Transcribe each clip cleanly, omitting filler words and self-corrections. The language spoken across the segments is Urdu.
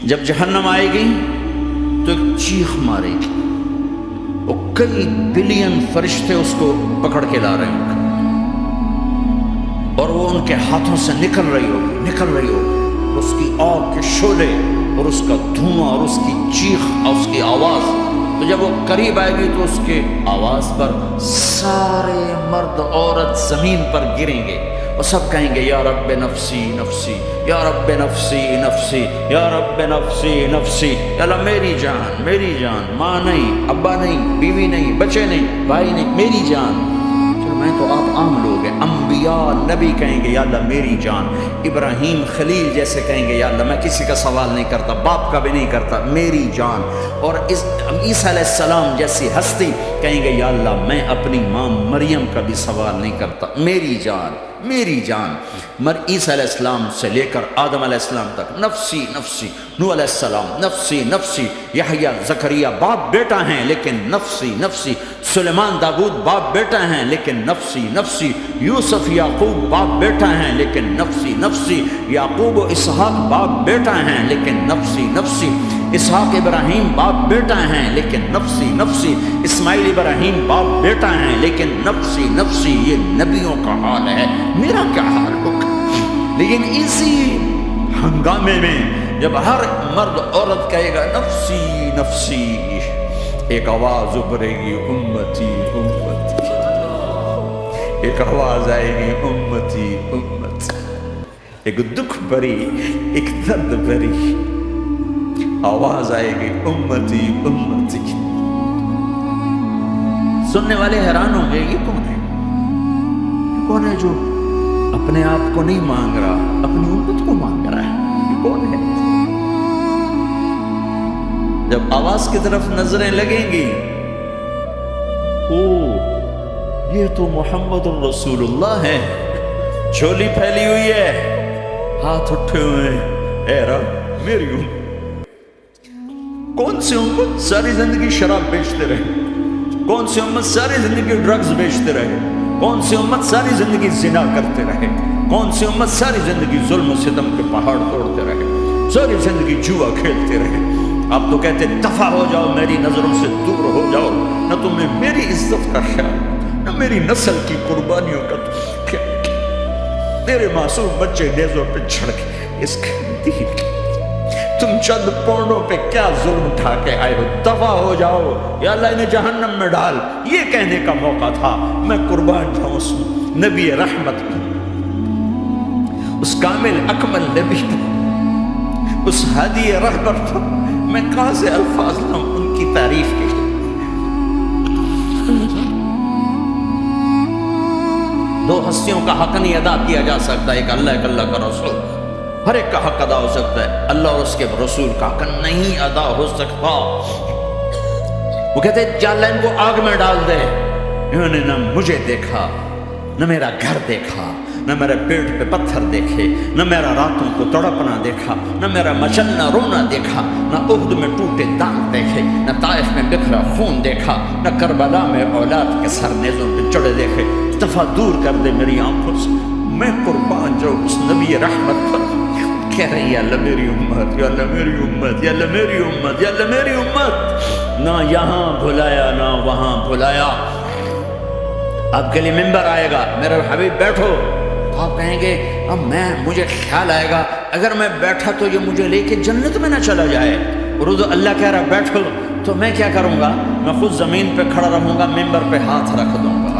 جب جہنم آئے گی تو ایک چیخ مارے گی، وہ کئی بلین فرشتے اس کو پکڑ کے لا رہے ہیں اور وہ ان کے ہاتھوں سے نکل رہی ہوگی اس کی آگ کے شعلے اور اس کا دھواں اور اس کی چیخ اور اس کی آواز۔ تو جب وہ قریب آئے گی تو اس کے آواز پر سارے مرد عورت زمین پر گریں گے اور سب کہیں گے یا رب نفسی نفسی، یا رب نفسی نفسی، یا رب نفسی نفسی، یا اللہ میری جان، ماں نہیں، ابا نہیں، بیوی نہیں، بچے نہیں، بھائی نہیں، میری جان۔ چلو میں تو آپ عام لوگ ہیں، انبیاء نبی کہیں گے یا اللہ میری جان، ابراہیم خلیل جیسے کہیں گے یا اللہ میں کسی کا سوال نہیں کرتا، باپ کا بھی نہیں کرتا، میری جان۔ اور عیسیٰ علیہ السلام جیسی ہستی کہیں گے یا اللہ میں اپنی ماں مریم کا بھی سوال نہیں کرتا، میری جان میری جان۔ عیسیٰ علیہ السلام سے لے کر آدم علیہ السلام تک نفسی نفسی، نوح علیہ السلام نفسی نفسی، یحییٰ زکریا باپ بیٹا ہیں لیکن نفسی نفسی، سلیمان داؤد باپ بیٹا ہیں لیکن نفسی نفسی، یوسف یعقوب باپ بیٹا ہیں لیکن نفسی نفسی، یعقوب و اسحاق باپ بیٹا ہیں لیکن نفسی نفسی، اسحاق ابراہیم باپ بیٹا ہیں لیکن نفسی نفسی، اسماعیل ابراہیم باپ بیٹا ہیں لیکن نفسی نفسی۔ یہ نبیوں کا حال ہے، میرا کیا حال ہوگا؟ لیکن اسی ہنگامے میں جب ہر مرد عورت کہے گا نفسی نفسی، ایک آواز ابھرے گی امتی امتی، ایک آواز آئے گی امتی امتی، ایک دکھ بھری ایک درد بھری آواز آئے گی امتی امتی۔ سننے والے حیران ہوں گے یہ کون ہے جو اپنے آپ کو نہیں مانگ رہا، اپنی امت کو مانگ رہا ہے؟ یہ کون ہے؟ جب آواز کی طرف نظریں لگیں گی، یہ تو محمد الرسول اللہ ہے، جھولی پھیلی ہوئی ہے، ہاتھ اٹھے ہوئے ہیں، اے رب میری امت۔ کون سی امت ساری زندگی شراب بیچتے رہے؟ کون سی امت ساری زندگی ڈرگز بیچتے رہے؟ کون سی امت ساری زندگی زنا کرتے رہے؟ کون سی امت ساری زندگی ظلم و ستم کے پہاڑ توڑتے رہے؟ ساری زندگی جوا کھیلتے رہے؟ آپ تو کہتے دفع ہو جاؤ، میری نظروں سے دور ہو جاؤ، نہ تمہیں میری عزت کا خیال، نہ میری نسل کی قربانیوں کا خیال، میرے معصوم بچے نیزوں پہ چھڑ کے اس کے دین، تم چند پونڈوں پہ کیا ظلم اٹھا کے آئے ہو؟ دفع ہو جاؤ یا اللہ انہیں جہنم میں ڈال، یہ کہنے کا موقع تھا۔ میں قربان جاؤں اس نبی رحمت پر، اس کامل اکمل نبی پر، اس ہادی رہبر پر میں کہاں سے الفاظ لاؤں ان کی تعریف کے لیے؟ دو ہستیوں کا حق نہیں ادا کیا جا سکتا، ایک اللہ ایک اللہ کا رسول، ہر ایک کا حق ادا ہو سکتا ہے، اللہ اور اس کے رسول کا حق نہیں ادا ہو سکتا۔ وہ کہتے ہیں یا اللہ ان کو آگ میں ڈال دے، انہوں نے نہ مجھے دیکھا، نہ میرا گھر دیکھا، نہ میرے پیٹ پہ پتھر دیکھے، نہ میرا راتوں کو تڑپنا دیکھا، نہ میرا مچلنا رونا دیکھا، نہ احد میں ٹوٹے دانت دیکھے، نہ طائف میں بکھرا خون دیکھا، نہ کربلا میں اولاد کے سر نیزوں پہ چڑھے دیکھے۔ دفع دور کر دے میری آنکھوں سے، میں قربان جاؤں اس نبی رحمت پر۔ کہہ رہی ہے اللہ میری امت، یا اللہ میری امت، یا اللہ میری امت، یا اللہ میری امت، نہ یہاں بھلایا نہ وہاں بھلایا۔ آپ کے لیے ممبر آئے گا، میرے حبیب بیٹھو، تو آپ کہیں گے اب مجھے خیال آئے گا اگر میں بیٹھا تو یہ مجھے لے کے جنت میں نہ چلا جائے، اور اللہ کہہ رہا بیٹھو تو میں کیا کروں گا؟ میں خود زمین پہ کھڑا رہوں گا، ممبر پہ ہاتھ رکھ دوں گا،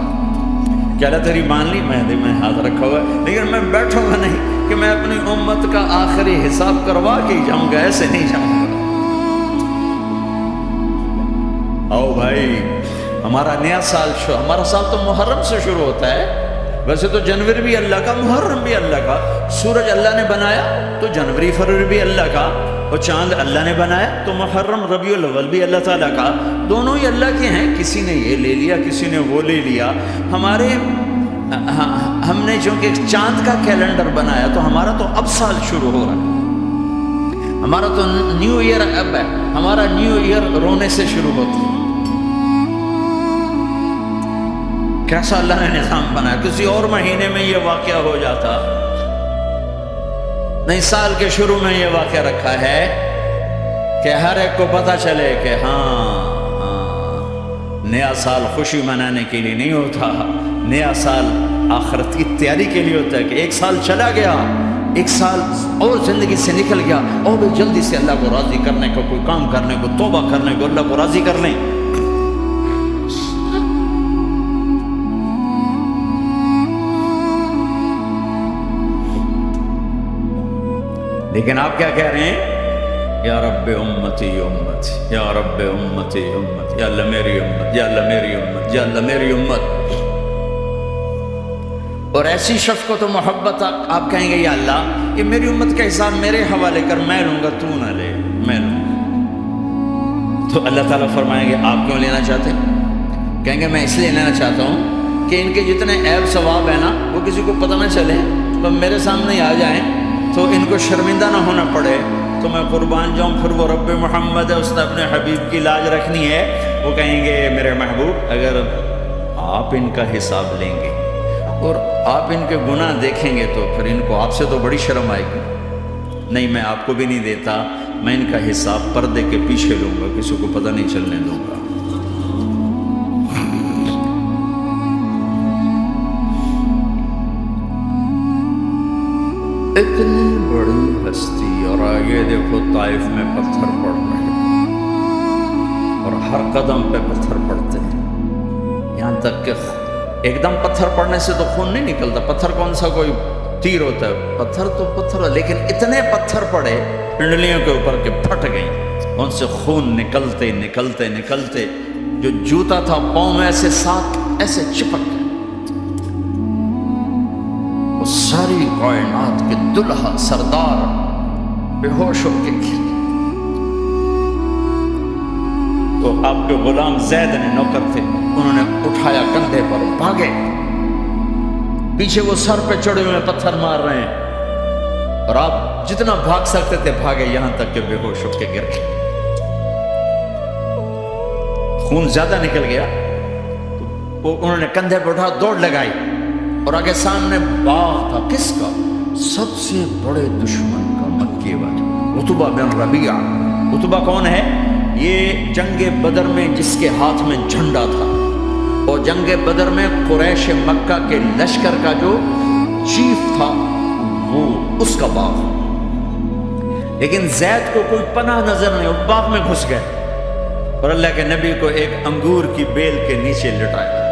کیا اللہ تیری مان لی؟ میں ہاتھ رکھا ہوا ہے، لیکن میں بیٹھوں گا نہیں کہ میں اپنی امت کا آخری حساب کروا کے جاؤں گا، ایسے نہیں جاؤں گا۔ آؤ بھائی، ہمارا نیا سال ہمارا سال تو محرم سے شروع ہوتا ہے، ویسے تو جنوری بھی اللہ کا، محرم بھی اللہ کا، سورج اللہ نے بنایا تو جنوری فروری بھی اللہ کا، اور چاند اللہ نے بنایا تو محرم ربیع الاول بھی اللہ تعالیٰ کا، دونوں ہی اللہ کے ہیں، کسی نے یہ لے لیا کسی نے وہ لے لیا۔ ہم نے چونکہ چاند کا کیلنڈر بنایا تو ہمارا تو اب سال شروع ہو رہا ہے، ہمارا تو نیو ایئر اب ہے، ہمارا نیو ایئر رونے سے شروع ہوتا ہے۔ کیسا اللہ نے نظام بنایا، کسی اور مہینے میں یہ واقعہ ہو جاتا، نہیں سال کے شروع میں یہ واقعہ رکھا ہے کہ ہر ایک کو پتہ چلے کہ ہاں نیا سال خوشی منانے کے لیے نہیں ہوتا، نیا سال آخرت کی تیاری کے لیے ہوتا ہے کہ ایک سال چلا گیا، ایک سال اور زندگی سے نکل گیا، اور بھی جلدی سے اللہ کو راضی کرنے کو، کوئی کام کرنے کو، توبہ کرنے کو، اللہ کو راضی کر لیں۔ لیکن آپ کیا کہہ رہے ہیں؟ یا رب امتی امتی، یا رب امتی امتی، یا اللہ میری امت، یا اللہ میری امت، یا اللہ میری امت۔ اور ایسی شفقت و محبت آپ کہیں گے یا اللہ یہ میری امت کا حساب میرے حوالے کر، میں لوں گا، تو نہ لے، میں لوں گا۔ تو اللہ تعالیٰ فرمائیں گے آپ کیوں لینا چاہتے ہیں؟ کہیں گے میں اس لیے لینا چاہتا ہوں کہ ان کے جتنے عیب ثواب ہیں نا وہ کسی کو پتہ نہ چلے، تو میرے سامنے ہی آ جائیں تو ان کو شرمندہ نہ ہونا پڑے، تو میں قربان جاؤں۔ پھر وہ رب محمد ہے، اس نے اپنے حبیب کی لاج رکھنی ہے، وہ کہیں گے میرے محبوب اگر آپ ان کا حساب لیں گے اور آپ ان کے گناہ دیکھیں گے تو پھر ان کو آپ سے تو بڑی شرم آئے گی، نہیں میں آپ کو بھی نہیں دیتا، میں ان کا حساب پردے کے پیچھے لوں گا، کسی کو پتہ نہیں چلنے دوں گا۔ اتنی بڑی ہستی، اور آگے دیکھو طائف میں پتھر پڑ رہے ہیں اور ہر قدم پہ پتھر پڑتے ہیں، یہاں تک کہ ایک دم پتھر پڑنے سے تو خون نہیں نکلتا، پتھر کون سا کوئی تیر ہوتا ہے، پتھر تو پتھر، لیکن اتنے پتھر پڑے پنڈلیوں کے اوپر کے پھٹ گئیں، ان سے خون نکلتے نکلتے نکلتے جو جوتا تھا پاؤں میں ایسے ساتھ ایسے چپک گئے۔ ساری کائنات کے دلہا سردار بے ہوش ہو کے گر، تو آپ کے غلام زید نے نوکر تھے، انہوں نے اٹھایا کندھے پر، بھاگے، پیچھے وہ سر پہ چڑھے ہوئے پتھر مار رہے ہیں، اور آپ جتنا بھاگ سکتے تھے بھاگے، یہاں تک کہ بے ہوش ہو کے گر گئے، خون زیادہ نکل گیا، تو انہوں نے کندھے پہ اٹھا دوڑ لگائی، اور آگے سامنے باغ تھا، کس کا؟ سب سے بڑے دشمن کا، مکے والے عتبہ بن ربیعہ۔ عتبہ کون ہے؟ یہ جنگ بدر میں جس کے ہاتھ میں جھنڈا تھا، اور جنگ بدر میں قریش مکہ کے لشکر کا جو چیف تھا وہ اس کا باغ، لیکن زید کو کوئی پناہ نظر نہیں، وہ باغ میں گھس گئے اور اللہ کے نبی کو ایک انگور کی بیل کے نیچے لٹایا۔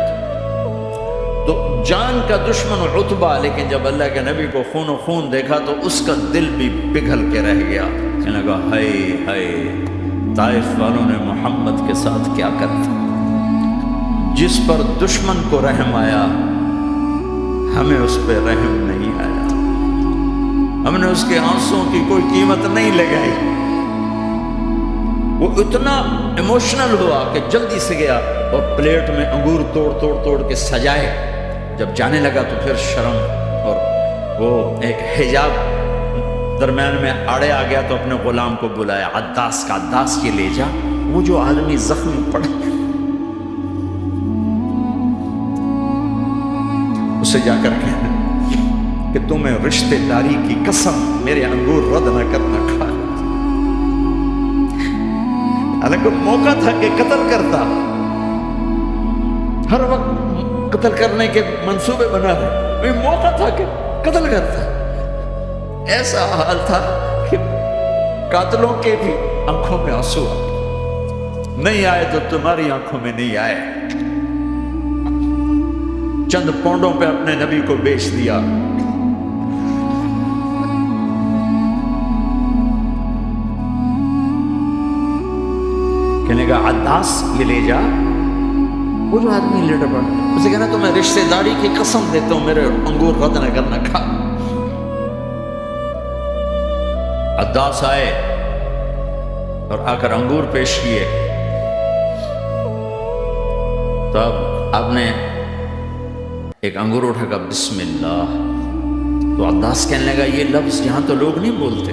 تو جان کا دشمن عتبہ، لیکن جب اللہ کے نبی کو خون و خون دیکھا تو اس کا دل بھی پگھل کے رہ گیا، کہنے لگا ہائے ہائے، طائف والوں نے محمد کے ساتھ کیا کر دیا، جس پر دشمن کو رحم آیا ہمیں اس پہ رحم نہیں آیا، ہم نے اس کے آنسوں کی کوئی قیمت نہیں لگائی۔ وہ اتنا ایموشنل ہوا کہ جلدی سے گیا اور پلیٹ میں انگور توڑ توڑ توڑ کے سجائے، جب جانے لگا تو پھر شرم اور وہ ایک حجاب درمیان میں آڑے آ گیا، تو اپنے غلام کو بلایا، عداس کا، عداس کے لے جا وہ جو آدمی زخمی پڑا، اسے جا کر کہنا کہ تمہیں رشتہ داری کی قسم میرے انگور رد نہ کرنا کھا، حالانکہ موقع تھا کہ قتل کرتا، ہر وقت قتل کرنے کے منصوبے بنا رہے، موقع تھا کہ قتل کرتا، ایسا حال تھا کہ قاتلوں کے بھی آنکھوں میں آنسو نہیں آئے تو تمہاری آنکھوں میں نہیں آئے، چند پونڈوں پہ اپنے نبی کو بیچ دیا۔ کہنے کا عداس یہ لے جا، وہ جو آدمی لیٹر پڑا، اسے کہنا تو میں رشتہ داری کی قسم دیتا ہوں میرے انگور رد نہ کرنا کھا۔ عداس آئے اور آ کر انگور پیش کیے، تو اب آپ نے ایک انگور اٹھا کر بسم اللہ، تو عداس کہنے لگا یہ لفظ یہاں تو لوگ نہیں بولتے۔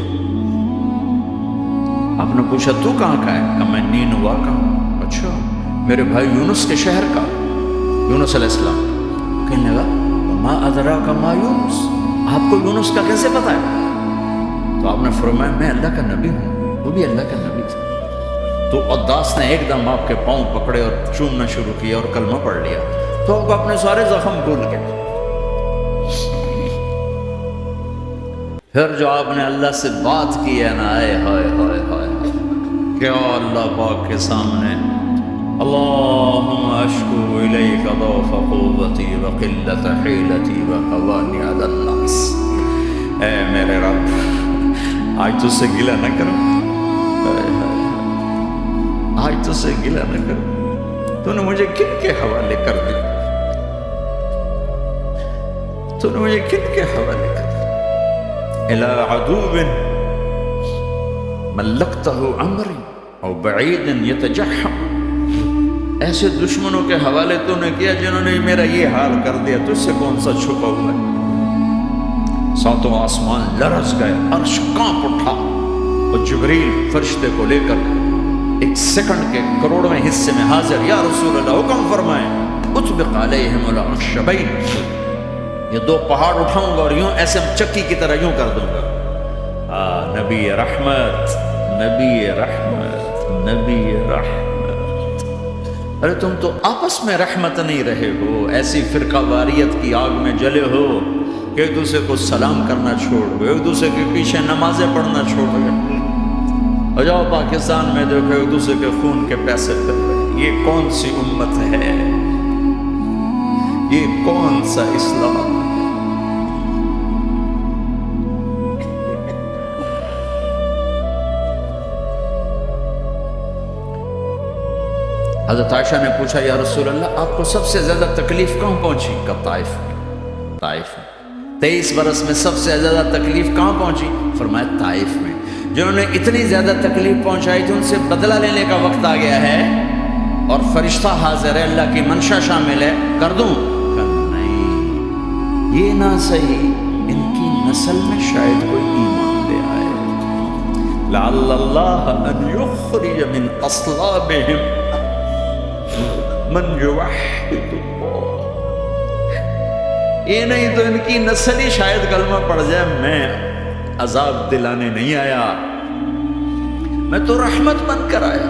آپ نے پوچھا تو کہاں کا ہے؟ کہا میں نینوا کا ہوں۔ اچھا، میرے بھائی یونس کے شہر کا، یونس علیہ السلام۔ کہنے لگا ما ادراک ما یونس، آپ کو یونس کا کیسے پتا ہے؟ تو آپ نے فرمایا میں اللہ کا نبی ہوں، وہ بھی اللہ کا نبی تھا۔ تو عداس نے ایک دم آپ کے پاؤں پکڑے اور چومنا شروع کیا اور کلمہ پڑھ لیا، تو آپ اپنے سارے زخم بھول گئے۔ پھر جو آپ نے اللہ سے بات کی ہے نا، آئے ہائے ہائے ہائے، کیا اللہ پاک کے سامنے اللہم اشکو الیک ضعف قوتی وقلت حیلتی وهوانی علی الناس، اے میرے رب آج تجھ سے گلہ نہ کروں، آج تجھ سے گلہ نہ کروں، تو نے مجھے کن کے حوالے کر دیا، تو نے مجھے کن کے حوالے کر دیا، الى عدو ملکتہ عمری او بعید یتجحم، ایسے دشمنوں کے حوالے تو نے کیا جنہوں نے میرا یہ حال کر دیا، تجھ سے کون سا چھپا ہوا ہے۔ ساتوں آسمان لرز گئے، عرش کانپ اٹھا، اور جبریل فرشتے کو لے کر ایک سیکنڈ کے کروڑویں حصے میں حاضر، یا رسول اللہ حکم فرمائیں، اطبق علیہم العنشبین، یہ دو پہاڑ اٹھاؤں گا اور یوں ایسے چکی کی طرح یوں کر دوں گا۔ نبی رحمت، نبی رحمت، نبی رحمت، ارے تم تو آپس میں رحمت نہیں رہے ہو، ایسی فرقہ واریت کی آگ میں جلے ہو کہ ایک دوسرے کو سلام کرنا چھوڑ گئے، ایک دوسرے کے پیچھے نمازیں پڑھنا چھوڑ گئے، اور جاؤ پاکستان میں دیکھو ایک دوسرے کے خون کے پیسے پھر رہے۔ یہ کون سی امت ہے، یہ کون سا اسلام؟ حضرت عائشہ نے پوچھا یا رسول اللہ آپ کو سب سے زیادہ تکلیف کہاں پہنچی؟ کہا طائف میں، طائف میں 23 برس میں سب سے زیادہ تکلیف کہاں پہنچی؟ فرمایا طائف میں۔ جنہوں نے اتنی زیادہ تکلیف پہنچائی تھی ان سے بدلہ لینے کا وقت آ گیا ہے، اور فرشتہ حاضر ہے، اللہ کی منشا شامل ہے، کر دوں؟ کہ نہیں، یہ نہ صحیح، ان کی نسل میں شاید کوئی ایمان لے آئے، لعل اللہ ان یخرج من اصلابہم من یوحد اللہ، یہ نہیں تو ان کی نسل ہی شاید کلمہ پڑھ جائے۔ میں عذاب دلانے نہیں آیا، میں تو رحمت بن کر آیا،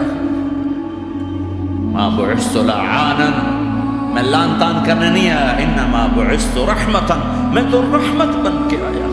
ما بعثت لعانا، میں لان تان کرنے نہیں آیا، انما بعثت رحمتا، میں تو رحمت بن کے آیا۔